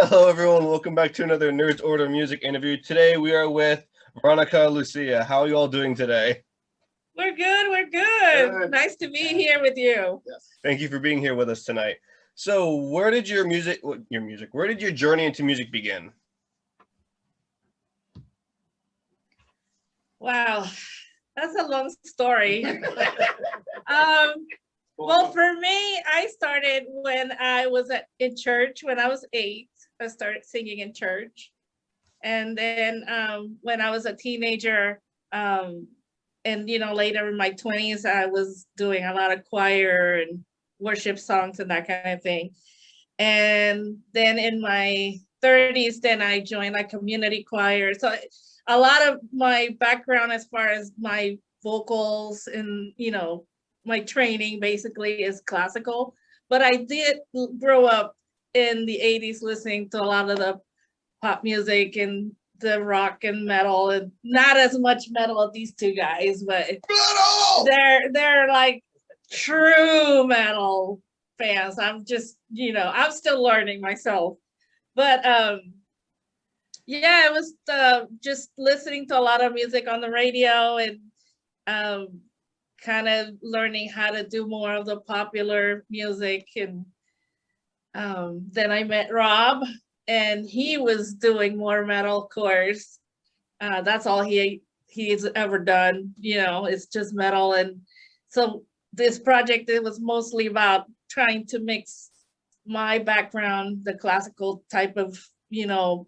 Hello, everyone. Welcome back to another Nerds Order Music interview. Today we are with Veronica Lucia. How are you all doing today? We're good. We're good. Nice to be here with you. Yes. Thank you for being here with us tonight. So, where did your journey into music begin? Wow, that's a long story. Well, for me, I started when I was in church. When I was 8, I started singing in church. And then when I was a teenager, and later in my 20s, I was doing a lot of choir and worship songs and that kind of thing. And then in my 30s, then I joined a community choir. So a lot of my background as far as my vocals and, my training basically is classical, but I did grow up in the 80s listening to a lot of the pop music and the rock and metal, and not as much metal as these two guys, but they're like true metal fans. I'm just, I'm still learning myself, but it was just listening to a lot of music on the radio and kind of learning how to do more of the popular music. And then I met Rob, and he was doing more metal course. That's all he's ever done. It's just metal. And so this project, it was mostly about trying to mix my background, the classical type of,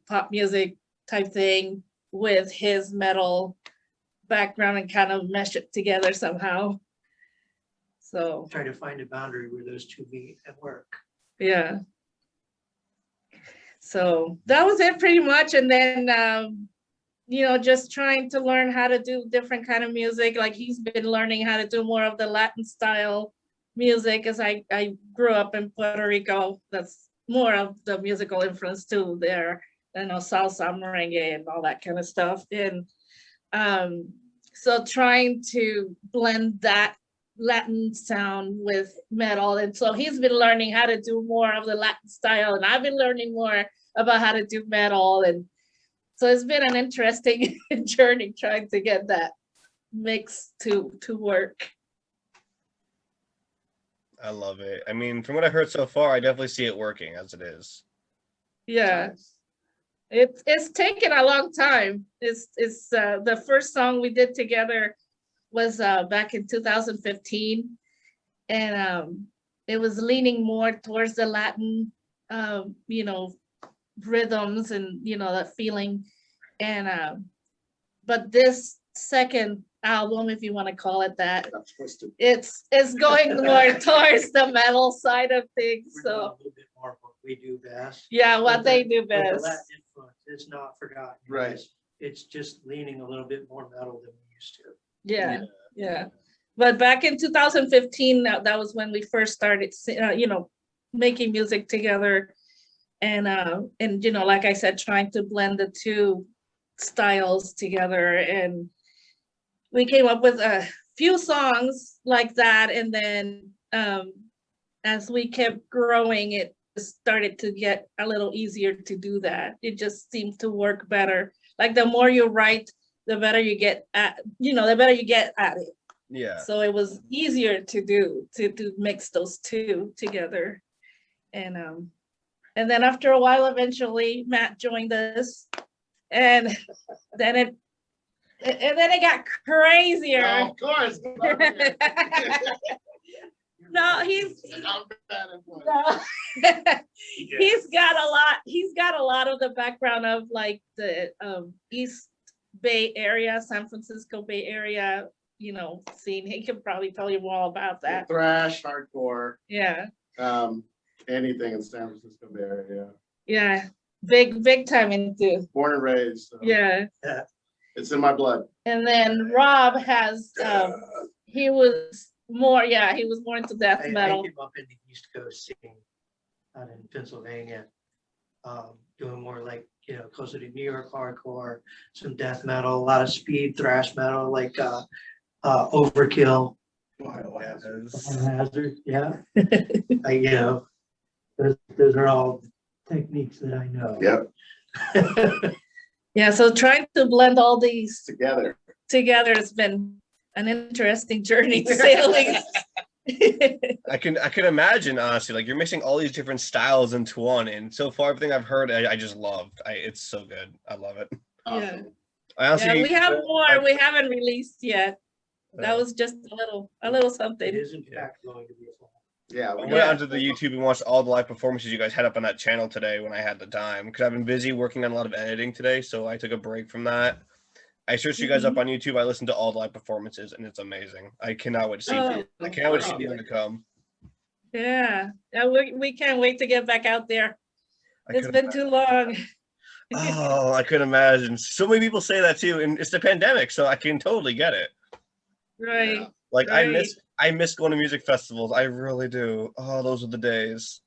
pop music type thing, with his metal background and kind of mesh it together somehow. So try to find a boundary where those two meet and work. Yeah. So that was it pretty much. And then, just trying to learn how to do different kind of music. Like he's been learning how to do more of the Latin style music, as I grew up in Puerto Rico. That's more of the musical influence too there. Salsa, merengue, and all that kind of stuff. And so trying to blend that Latin sound with metal. And so he's been learning how to do more of the Latin style, and I've been learning more about how to do metal. And so it's been an interesting journey trying to get that mix to work. I love it. I mean, from what I've heard so far, I definitely see it working as it is. Yeah. It's taken a long time. It's the first song we did together was back in 2015, and it was leaning more towards the Latin, rhythms and that feeling. And but this second album, if you want to call it that, it's going more towards the metal side of things. We're so a little bit more what we do best. Yeah, what they do The best. Latin influence is not forgotten. Right. It's just leaning a little bit more metal than we used to. Yeah. But back in 2015, that was when we first started, making music together, and like I said, trying to blend the two styles together, and we came up with a few songs like that. And then as we kept growing, it started to get a little easier to do that. It just seemed to work better. Like the more you write, the better you get at, the better you get at it. Yeah. So it was easier to do, to mix those two together. And then after a while, eventually Matt joined us, and then it got crazier. Oh, of course. No, he's got a lot of the background of like the East Bay Area, San Francisco Bay Area, scene. He could probably tell you all about that. Thrash, hardcore. Yeah. Anything in San Francisco Bay Area. Yeah. Big time into. Born and raised. So Yeah. it's in my blood. And then Rob has he was more into death metal. I came up in the East Coast scene out in Pennsylvania, doing more like, closer to New York hardcore, some death metal, a lot of speed thrash metal, like Overkill, Hazard, yeah. Those are all techniques that I know. Yep, Yeah, so trying to blend all these together. together has been an interesting journey, to say the least. I can imagine, honestly, like you're mixing all these different styles into one, and so far everything I've heard, I just loved. It's so good. I love it. Yeah. Awesome. I honestly, Yeah, we have more we haven't released yet. That was just a little It something. is in fact going to be a song. Yeah, I we went Yeah. onto the YouTube and watched all the live performances you guys had up on that channel today when I had the time, because I've been busy working on a lot of editing today, so I took a break from that. I searched you guys up on YouTube. I listened to all the live performances, and it's amazing. I cannot wait to see. Oh. I can't wait to see the one to come. Yeah, we can't wait to get back out there. I It's couldn't been too long. Oh, I could imagine. So many people say that too, and it's the pandemic, so I can totally get it. Right. Yeah. Like Right. I miss going to music festivals. I really do. Oh, those are the days.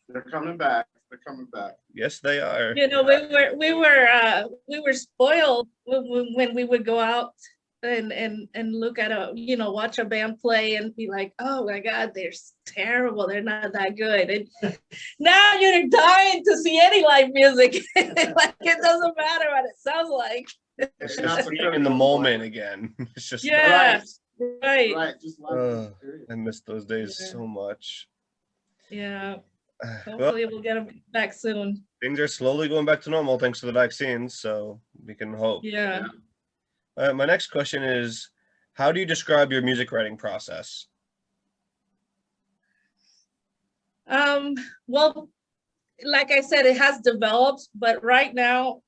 They're coming back. They're coming back. Yes, they are. You know, we were spoiled when we would go out and look at watch a band play and be like, oh my God, they're terrible. They're not that good. And now you're dying to see any live music. Like it doesn't matter what it sounds like. It's Not just so being in the critical. moment again. It's just Yeah. Right, Right. right. Just love Uh, it. Period. I miss those days Yeah. so much. Yeah. Well, Hopefully we'll get them back soon. things are slowly going back to normal thanks to the vaccines, so we can hope. Yeah. My next question is, how do you describe your music writing process? Well, like I said, it has developed, but right now,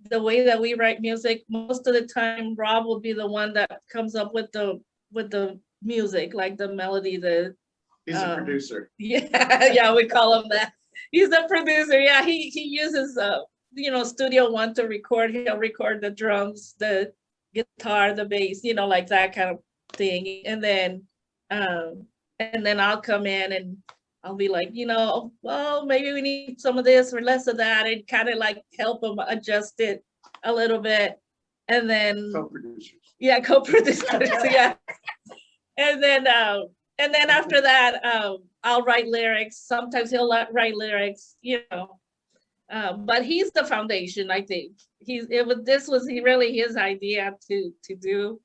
the way that we write music, most of the time, Rob will be the one that comes up with the music, like the melody, He's a producer. yeah, we call him that. He's the producer. Yeah, he uses Studio One to record. He'll record the drums, the guitar, the bass, like that kind of thing. And then I'll come in and I'll be like, well, maybe we need some of this or less of that, and kind of like help him adjust it a little bit. And then Co-producers. yeah, co-producers, yeah. And then after that, I'll write lyrics. Sometimes he'll write lyrics, but he's the foundation, I think. This was really his idea to do.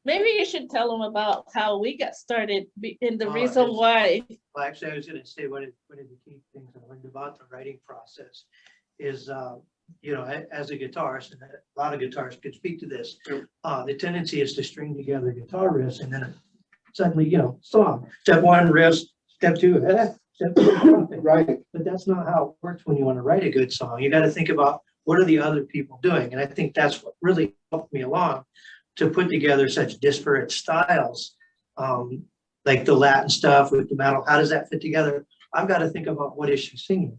Maybe you should tell him about how we got started and the reason why. Well, actually, I was gonna say one of the key things I learned about the writing process is, as a guitarist, and a lot of guitarists could speak to this, the tendency is to string together guitar riffs and then suddenly, song. Step one, riffs. Step two, step three, Right. but that's not how it works when you want to write a good song. You got to think about what are the other people doing, and I think that's what really helped me along to put together such disparate styles, like the Latin stuff with the metal. How does that fit together? I've got to think about what is she singing,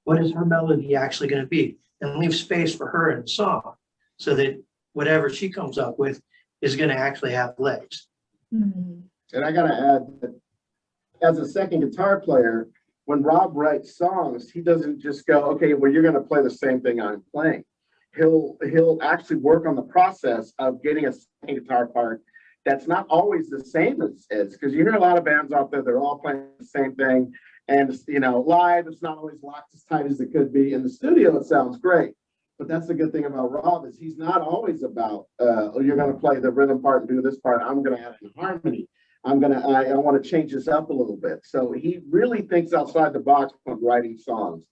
what is her melody actually going to be, and leave space for her in the song, so that whatever she comes up with is going to actually have legs. Mhm. And I gotta add that as a second guitar player, when Rob writes songs, he doesn't just go, okay, well, you're gonna play the same thing I'm playing. He'll actually work on the process of getting a second guitar part that's not always the same as because you hear a lot of bands out there, they're all playing the same thing. And live, it's not always locked as tight as it could be. In the studio, it sounds great. But that's the good thing about Rob is he's not always about, you're going to play the rhythm part and do this part. I'm going to add in harmony. I want to change this up a little bit. So he really thinks outside the box when writing songs.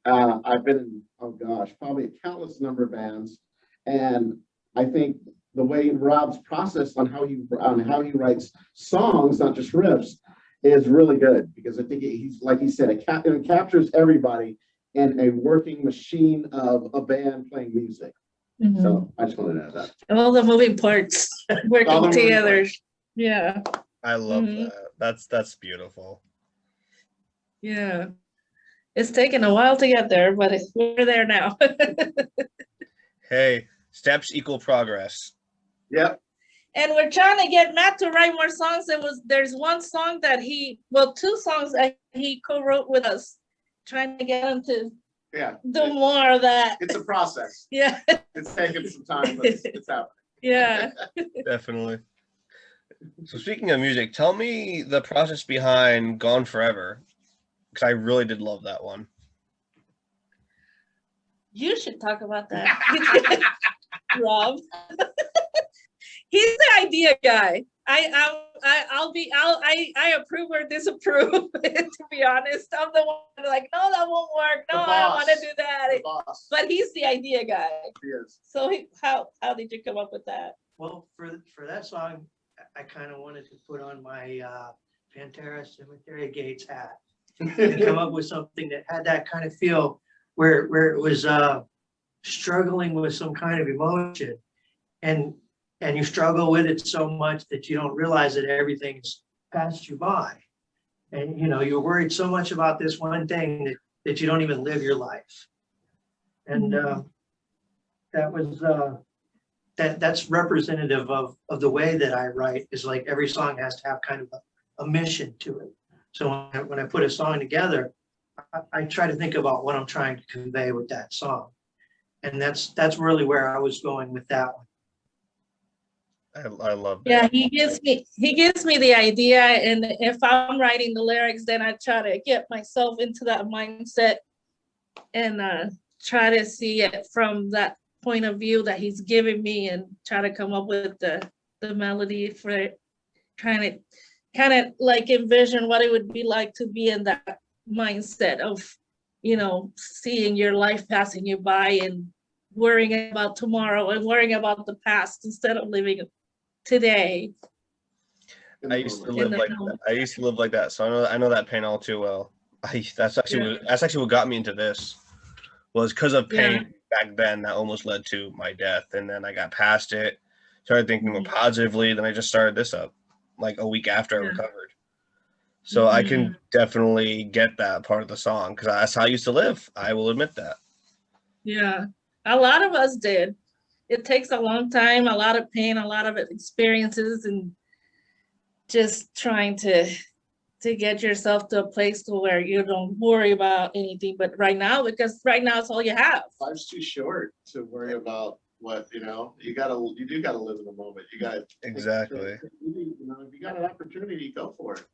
I've been in, probably a countless number of bands. And I think the way Rob's process on how he writes songs, not just riffs, is really good because I think he's, like he said, it captures everybody in a working machine of a band playing music. Mhm. So I just wanted to add that. All the moving parts All the working moving together. parts. Yeah, I love Mhm. that. That's beautiful. yeah. It's taken a while to get there, but we're there now. Hey, steps equal progress. Yep. And we're trying to get Matt to write more songs. There's one song that two songs that he co-wrote with us, trying to get him to Yeah. do more of that. It's a process. Yeah, It's taken some time, but it's happening. yeah. Definitely. So speaking of music, tell me the process behind Gone Forever, because I really did love that one. You should talk about that, Rob. He's the idea guy. I approve or disapprove. To be honest, I'm the one like, no, that won't work. No, I don't want to do that. But he's the idea guy. He is. So how did you come up with that? Well, for that song, I kind of wanted to put on my Pantera Cemetery Gates hat and come up with something that had that kind of feel where it was struggling with some kind of emotion, and you struggle with it so much that you don't realize that everything's passed you by, and you're worried so much about this one thing that you don't even live your life. And that was that's representative of the way that I write. Is like every song has to have kind of a mission to it. So when I put a song together, I try to think about what I'm trying to convey with that song. And that's really where I was going with that one. I love that. Yeah, he gives me the idea, and if I'm writing the lyrics, then I try to get myself into that mindset and try to see it from that point of view that he's giving me, and try to come up with the melody for it, trying to kind of like envision what it would be like to be in that mindset of, seeing your life passing you by and worrying about tomorrow and worrying about the past instead of living today. I used to live like that. So I know that pain all too well. That's actually what got me into this, was because of pain back then that almost led to my death. And then I got past it, started thinking more positively. Then I just started this up like a week after I recovered. So I can definitely get that part of the song, because that's how I used to live. I will admit that. Yeah, a lot of us did. It takes a long time, a lot of pain, a lot of experiences, and just trying to get yourself to a place to where you don't worry about anything but right now, because right now it's all you have. Life's too short to worry about what, you do gotta live in the moment. You gotta Exactly. if you got an opportunity, go for it.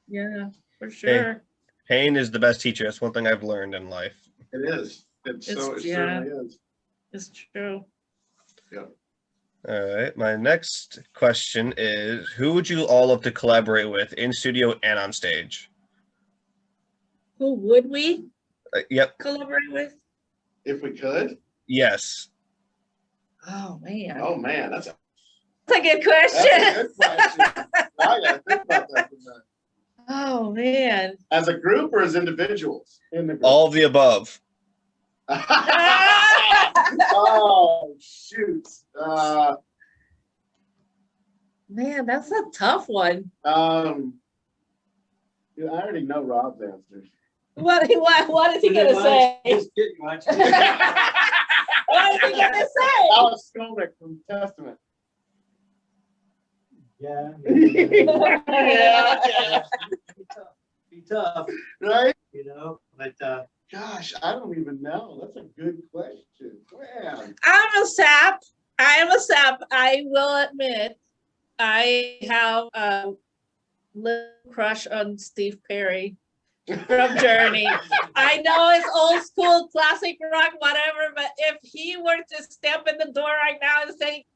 Yeah, for sure. Pain is the best teacher. That's one thing I've learned in life. It is. It certainly is. It's true. Yeah. All right. My next question is, who would you all love to collaborate with in studio and on stage? Who would we Yep. collaborate with? If we could? Yes. Oh man. Oh man, that's a good question. That's a good question. I gotta think about that for a minute. Oh man. As a group or as individuals? In the group? All of the above. Oh shoot. Man, that's a tough one. I already know Rob's answers. What is he gonna say? Just kidding, watch. What is he gonna say? Alex Skolnick from Testament. Yeah. Yeah. Be tough, Right? but Gosh, I don't even know. That's a good question. Man. I'm a sap. I will admit, I have a little crush on Steve Perry from Journey. I know it's old school, classic rock, whatever, but if he were to step in the door right now and say,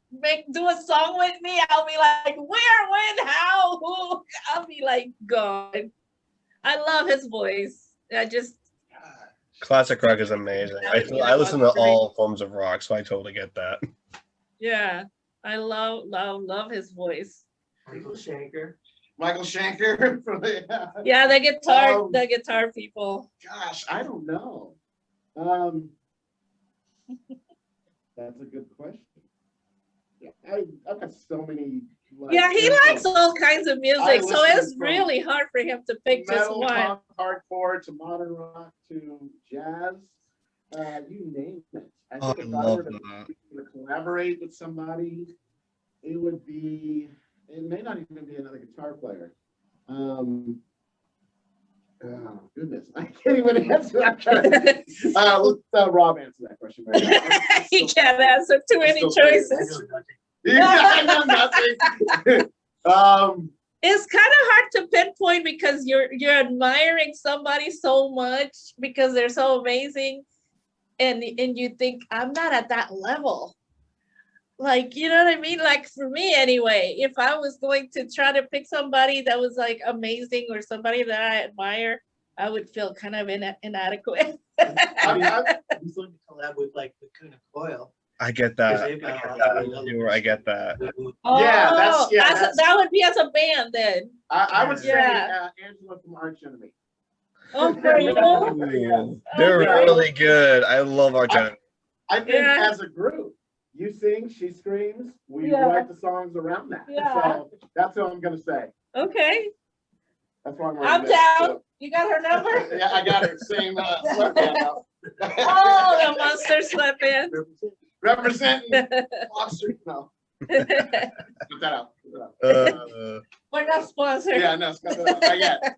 do a song with me, I'll be like, where, when, how, who? I'll be like, God. I love his voice. Classic rock is amazing. I listen to all forms of rock, so I totally get that. Yeah, I love his voice. Michael Schenker. Michael Schenker from Yeah, the guitar people. Gosh, I don't know. That's a good question. Yeah, I've got so many. Yeah, he likes all kinds of music, so it's really hard for him to pick just metal, one. punk, hardcore to modern rock to jazz, you name it. I think if I were to collaborate with somebody, it may not even be another guitar player. Oh goodness, I can't even answer that. Let Rob answer that question right now. He can't answer too many choices. I know nothing. It's kind of hard to pinpoint because you're admiring somebody so much because they're so amazing, and you think, I'm not at that level. Like, you know what I mean? Like for me anyway, if I was going to try to pick somebody that was like amazing or somebody that I admire, I would feel kind of inadequate. He's going to collab with like Lacuna Coil. I get that. I get that. Oh, yeah, that would be as a band then. I would say Yeah. Angela from Arch Enemy. Oh, for you? Ooh, they're Okay. really good. I love Arch Enemy. I think Yeah. as a group, you sing, she screams, we Yeah. write the songs around that. Yeah. So that's what I'm gonna say. Okay, That's why I'm down. You got her number? Yeah, I got her. Same sweatband out. Oh, the monster sweatband. Representing Monster. No, put that out. Put that out. We're not sponsored. Yeah, no, not yet.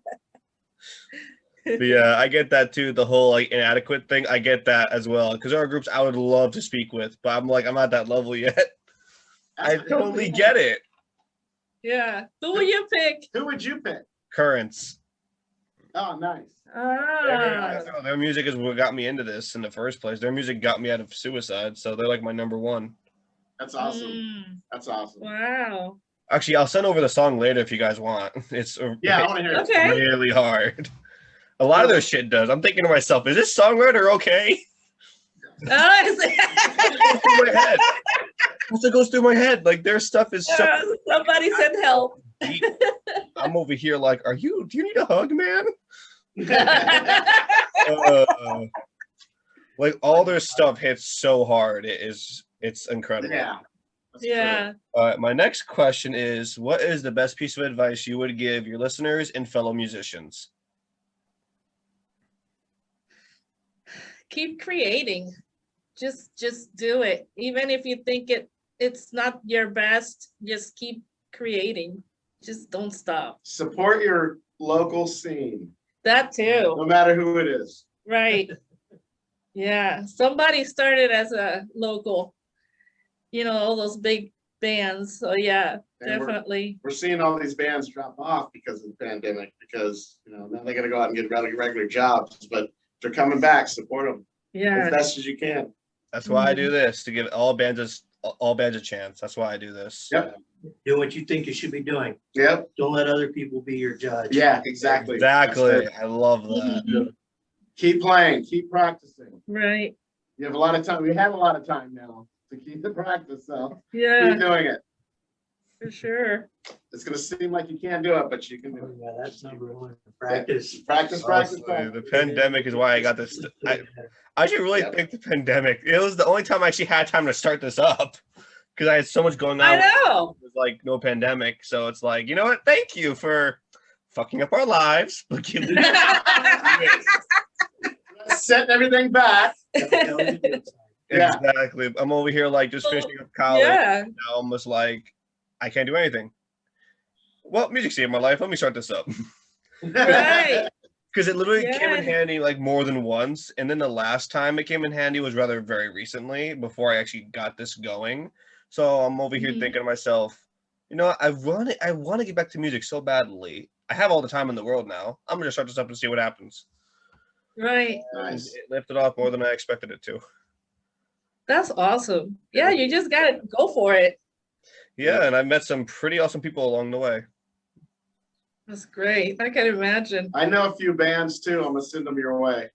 But yeah, I get that too. The whole like inadequate thing, I get that as well. Because there are groups I would love to speak with, but I'm like, I'm not that level yet. I totally get it. Yeah. Who will you pick? Who would you pick? Currents. Oh, nice. Ah. Their music is what got me into this in the first place. Their music got me out of suicide, so they're like my number one. That's awesome. Mm, That's awesome. wow. Actually, I'll send over the song later if you guys want. It's Yeah, I want to hear it. Okay. really hard. A lot of their shit does. I'm thinking to myself, is this songwriter okay? Oh, is it? Through my head. That's what goes through my head. Like their stuff is so Somebody send help. deep. I'm over here like, do you need a hug, man? Like all their stuff hits so hard. It's incredible. Yeah. That's Yeah. My next question is, what is the best piece of advice you would give your listeners and fellow musicians? Keep creating. Just do it. Even if you think it's not your best, just keep creating. Just don't stop. Support your local scene, That too. no matter who it is. Right. Yeah. Somebody started as a local, all those big bands. So yeah, And definitely. We're seeing all these bands drop off because of the pandemic, because now they got to go out and get regular jobs, but they're coming back. Support them as Yeah. best as you can. That's why I do this, to give all bands a chance. That's why I do this. Yep. Do what you think you should be doing. Yep. Don't let other people be your judge. Yeah, exactly. Exactly. That's it. I love that. Mhm. Keep playing, keep practicing. Right. You have a lot of time. We have a lot of time now to keep the practice, so Yeah, keep doing it. for sure. It's gonna seem like you can't do it, but you can do Oh, it. yeah, that's number one. Practice. Practice, Honestly, practice. the pandemic is why I got this. I actually really Yep. think the pandemic, it was the only time I actually had time to start this up, because I had so much going on. I know. It was like no pandemic, so it's like, you know what? Thank you for fucking up our lives. Setting everything back. Yeah. Exactly. I'm over here like just finishing up college. Yeah. Now I'm just like, I can't do anything. Well, music saved my life. Let me start this up. Right. Because it literally came in Yeah. handy like more than once. And then the last time it came in handy was rather very recently, before I actually got this going. So I'm over here Mhm. thinking to myself, I want to get back to music so badly. I have all the time in the world now. I'm gonna start this up and see what happens. Right. Nice. And it lifted off more than I expected it to. That's awesome. Yeah, you just gotta go for it. Yeah, and I met some pretty awesome people along the way. That's great. I can imagine. I know a few bands too. I'm gonna send them your way.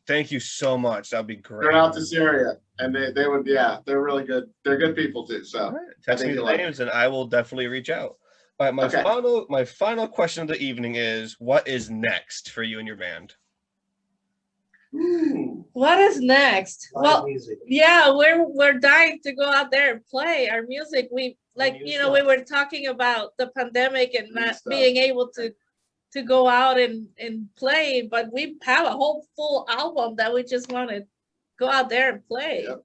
Thank you so much. That'd be great. They're out this area, and they would, yeah, they're really good. They're good people too. So All right. Text think me the you'll like names and I will definitely reach out. All right, Okay. my final question of the evening is, what is next for you and your band? Ooh, What is next? Live Well, music. yeah, we're dying to go out there and play our music. We New we stuff. were talking about the pandemic and New not stuff. being able to go out and play, but we have a whole full album that we just want to go out there and play. Yep.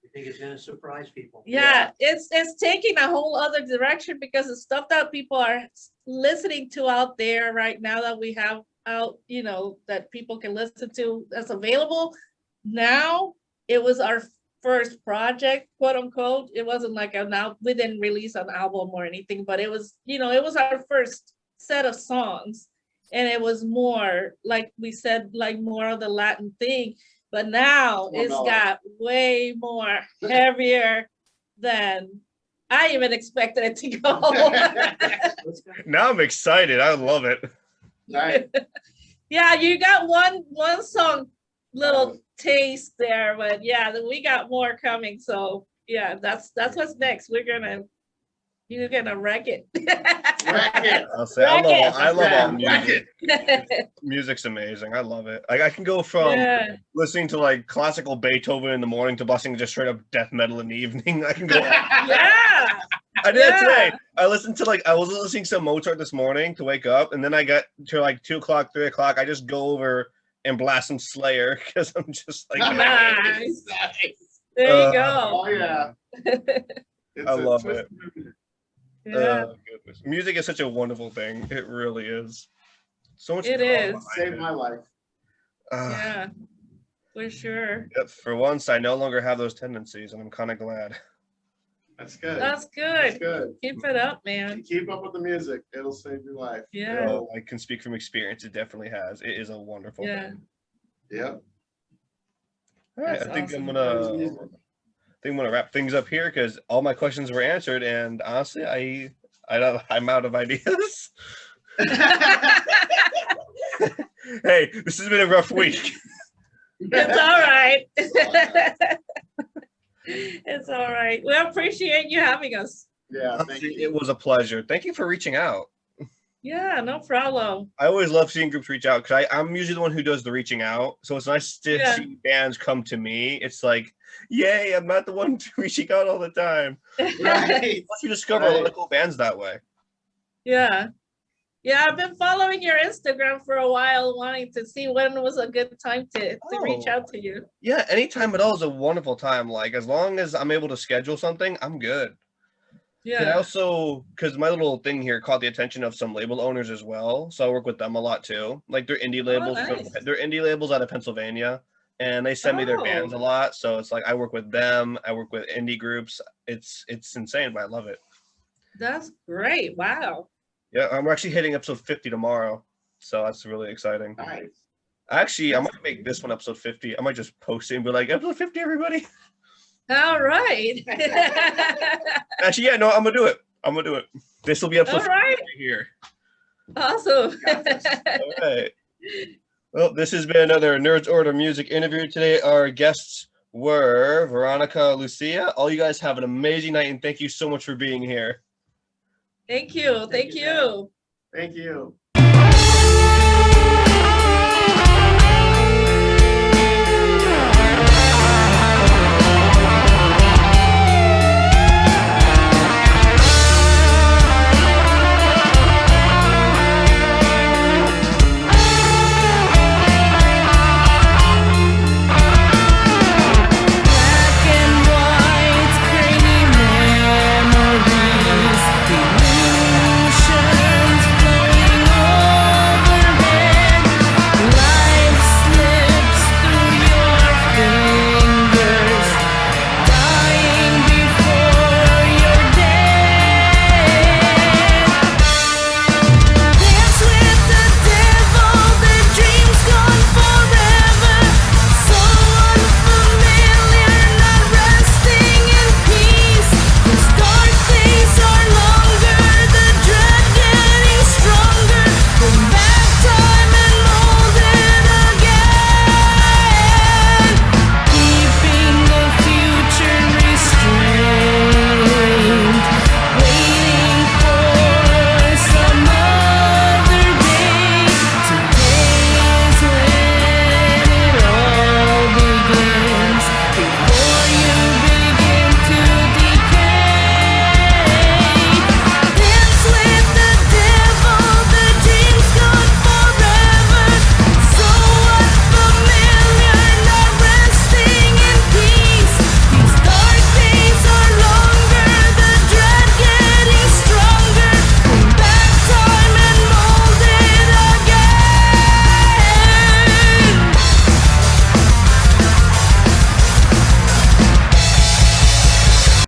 I think it's gonna surprise people. Yeah, it's taking a whole other direction because the stuff that people are listening to out there right now that we have out, that people can listen to, that's available now. It was our first project, quote unquote. It wasn't like we didn't release an album or anything, but it was, it was our first set of songs. And it was more, like we said, like more of the Latin thing. But now More it's mellow. got way more heavier than I even expected it to go. Now I'm excited. I love it. Right. Yeah, you got one song little taste there, but yeah, we got more coming. So yeah, that's what's next. You're gonna wreck it. Wreck it. I'll say I love all Wreck music. Yeah. Music's amazing. I love it. Like I can go from listening to like classical Beethoven in the morning to busting just straight up death metal in the evening. I can go. Yeah. I did it today. I listened to I was listening to Mozart this morning to wake up, and then I got to like 2 o'clock, 3 o'clock. I just go over and blast some Slayer because I'm just like, Nice. Nice. There you go. Oh yeah. I love it. Yeah, Goodness. Music is such a wonderful thing. It really is. So much. It drama is. behind Saved it. my life. yeah, for sure. Yep, for once, I no longer have those tendencies, and I'm kind of glad. That's good. That's That's good. good. Keep it up, man. Keep up with the music. It'll save your life. Yeah. So I can speak from experience. It definitely has. It is a wonderful Yeah. thing. Yep. All right, That's I think awesome. I'm gonna wrap things up here because all my questions were answered, and honestly, I'm out of ideas. Hey, this has been a rough week. It's all right. It's all right. We appreciate you having us. Yeah. Thank Honestly, you. it was a pleasure. Thank you for reaching out. Yeah, no problem. I always love seeing groups reach out because I'm usually the one who does the reaching out. So it's nice to Yeah. see bands come to me. It's like, yay, I'm not the one reaching out all the time. Right. Plus, you discover a lot of cool bands that way. Yeah. Yeah, I've been following your Instagram for a while, wanting to see when was a good time to reach Oh. out to you. Yeah, anytime at all is a wonderful time. Like, as long as I'm able to schedule something, I'm good. I Yeah. also, because my little thing here caught the attention of some label owners as well. So I work with them a lot too. Like, they're indie labels. nice. They're indie labels out of Pennsylvania. And they send me their bands a lot. So it's like I work with them. I work with indie groups. It's insane, but I love it. That's great. Wow. Yeah, I'm actually hitting episode 50 tomorrow. So that's really exciting. Nice. Actually, I might make this one episode 50. I might just post it and be like, episode 50, everybody. All right. Actually, yeah, no, I'm gonna do it. This will be episode All 50 right. right here. Awesome. All right. Well, this has been another Nerds Order Music interview today. Our guests were Veronica Lucia. All you guys have an amazing night, and thank you so much for being here. Thank you. Thank you, you. Thank you.